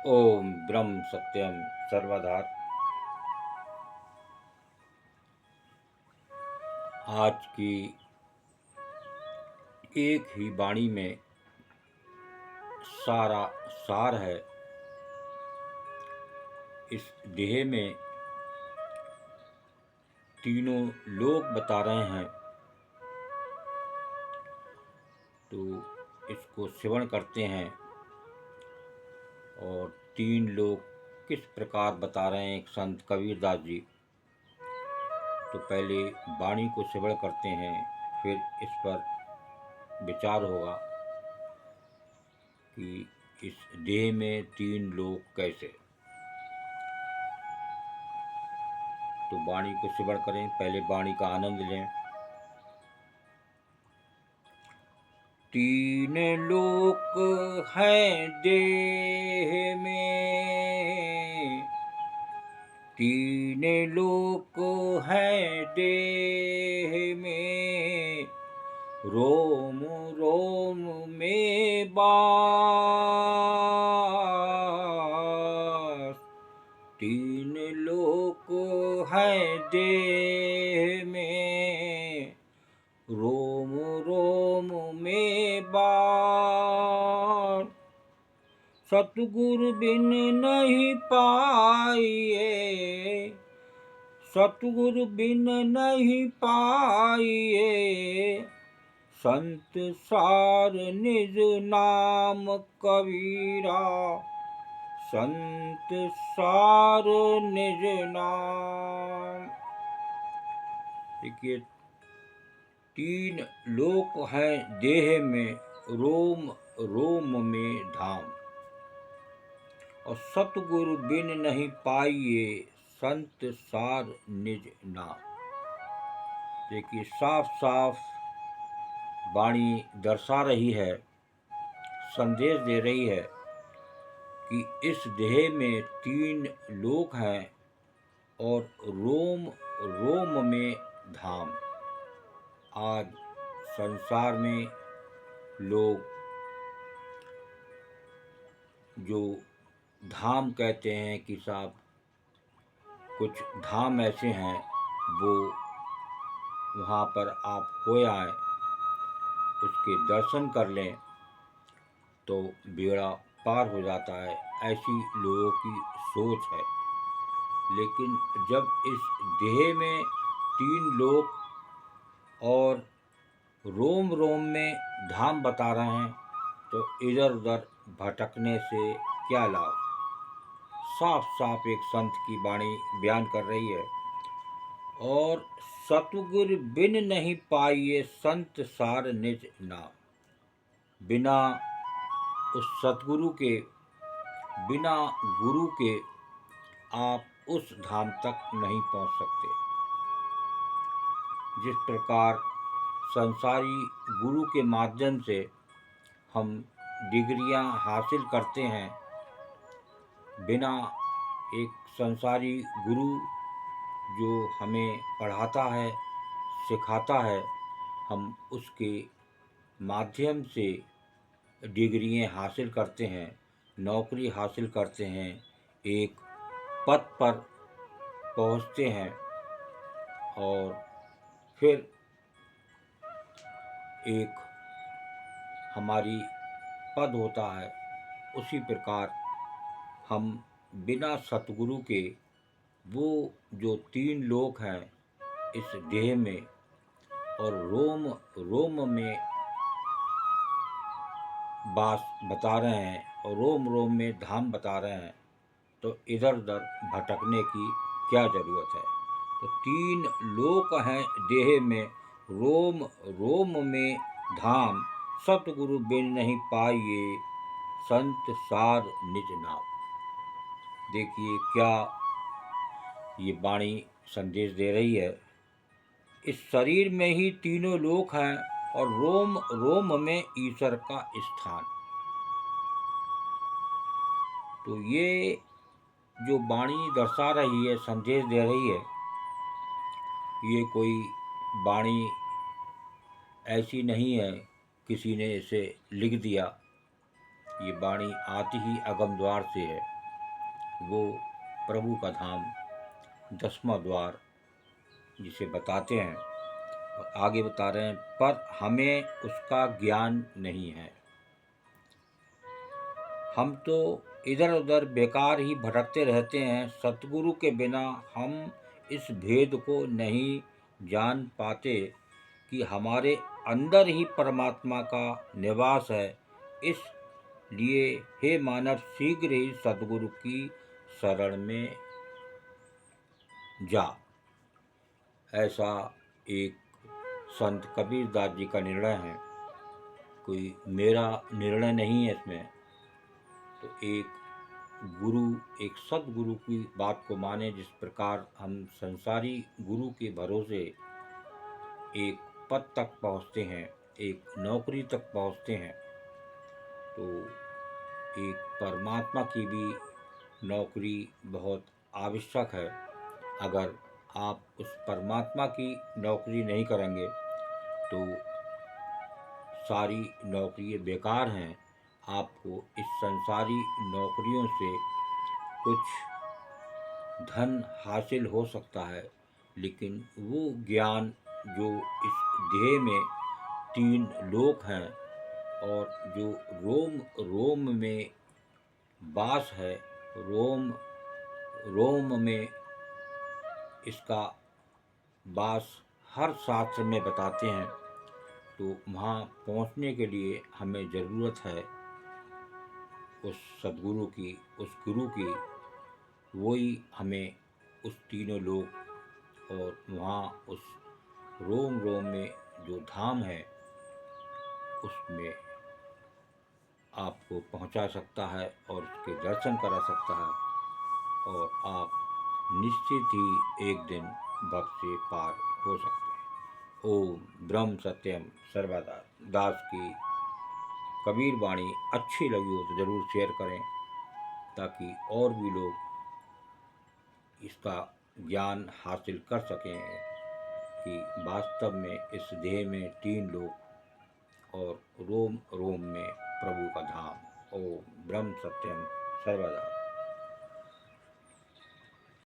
ओम ब्रह्म सत्यम सर्वधार। आज की एक ही वाणी में सारा सार है। इस देह में तीनों लोग बता रहे हैं, तो इसको श्रवण करते हैं। और तीन लोग किस प्रकार बता रहे हैं एक संत कबीरदास जी। तो पहले वाणी को श्रवण करते हैं, फिर इस पर विचार होगा कि इस देह में तीन लोग कैसे। तो वाणी को श्रवण करें, पहले वाणी का आनंद लें। तीन लोक हैं देह में, तीन लोक हैं देह में, रोम रोम में बास। तीन लोक हैं देह में, रोम रोम में बास। सतगुरु बिन नहीं पाइए, सतगुरु बिन नहीं पाइए, संत सार निज नाम कबीरा, संत सार निज नाम। देखिए, तीन लोक हैं देह में, रोम रोम में धाम। और सतगुरु बिन नहीं पाइए, संत सार निज नाम। देखिए, साफ साफ वाणी दर्शा रही है, संदेश दे रही है कि इस देह में तीन लोक हैं और रोम रोम में धाम। आज संसार में लोग जो धाम कहते हैं कि साहब कुछ धाम ऐसे हैं, वो वहाँ पर आप हो आए, उसके दर्शन कर लें तो बेड़ा पार हो जाता है, ऐसी लोगों की सोच है। लेकिन जब इस देह में तीन लोक और रोम रोम में धाम बता रहे हैं, तो इधर उधर भटकने से क्या लाभ। साफ साफ एक संत की वाणी बयान कर रही है। और सतगुरु बिन नहीं पाइए, संत सार निज नाम। बिना उस सतगुरु के, बिना गुरु के आप उस धाम तक नहीं पहुंच सकते। जिस प्रकार संसारी गुरु के माध्यम से हम डिग्रियां हासिल करते हैं, बिना एक संसारी गुरु जो हमें पढ़ाता है, सिखाता है, हम उसके माध्यम से डिग्रियां हासिल करते हैं, नौकरी हासिल करते हैं, एक पद पर पहुंचते हैं और फिर एक हमारी पद होता है। उसी प्रकार हम बिना सतगुरु के वो जो तीन लोक हैं इस देह में और रोम रोम में बास बता रहे हैं और रोम रोम में धाम बता रहे हैं, तो इधर उधर भटकने की क्या ज़रूरत है। तो तीन लोक हैं देह में, रोम रोम में धाम। सतगुरु बिन नहीं पाइए, संत सार निज नाम। देखिए क्या ये वाणी संदेश दे रही है। इस शरीर में ही तीनों लोक हैं और रोम रोम में ईश्वर का स्थान। तो ये जो वाणी दर्शा रही है, संदेश दे रही है, ये कोई वाणी ऐसी नहीं है किसी ने इसे लिख दिया। ये वाणी आती ही अगम द्वार से है, वो प्रभु का धाम 10वां द्वार जिसे बताते हैं। और आगे बता रहे हैं, पर हमें उसका ज्ञान नहीं है। हम तो इधर उधर बेकार ही भटकते रहते हैं। सतगुरु के बिना हम इस भेद को नहीं जान पाते कि हमारे अंदर ही परमात्मा का निवास है। इसलिए हे मानव, शीघ्र ही सतगुरु की शरण में जा। ऐसा एक संत कबीरदास जी का निर्णय है, कोई मेरा निर्णय नहीं है इसमें। तो एक गुरु, एक सदगुरु की बात को माने। जिस प्रकार हम संसारी गुरु के भरोसे एक पद तक पहुँचते हैं, एक नौकरी तक पहुँचते हैं, तो एक परमात्मा की भी नौकरी बहुत आवश्यक है। अगर आप उस परमात्मा की नौकरी नहीं करेंगे तो सारी नौकरियाँ बेकार हैं। आपको इस संसारी नौकरियों से कुछ धन हासिल हो सकता है, लेकिन वो ज्ञान जो इस देह में 3 लोक हैं और जो रोम रोम में वास है, रोम रोम में इसका वास हर शास्त्र में बताते हैं। तो वहाँ पहुँचने के लिए हमें ज़रूरत है उस सद्गुरु की, उस गुरु की। वही हमें उस तीनों लोक और वहाँ उस रोम रोम में जो धाम है उसमें आपको पहुँचा सकता है और उसके दर्शन करा सकता है, और आप निश्चित ही एक दिन भव से पार हो सकते हैं। ओम ब्रह्म सत्यम सर्वदा दास की कबीर वाणी अच्छी लगी हो तो ज़रूर शेयर करें, ताकि और भी लोग इसका ज्ञान हासिल कर सकें कि वास्तव में इस देह में 3 लोक और रोम रोम में प्रभु का धाम। ओम ब्रह्म सत्यम सर्वदा।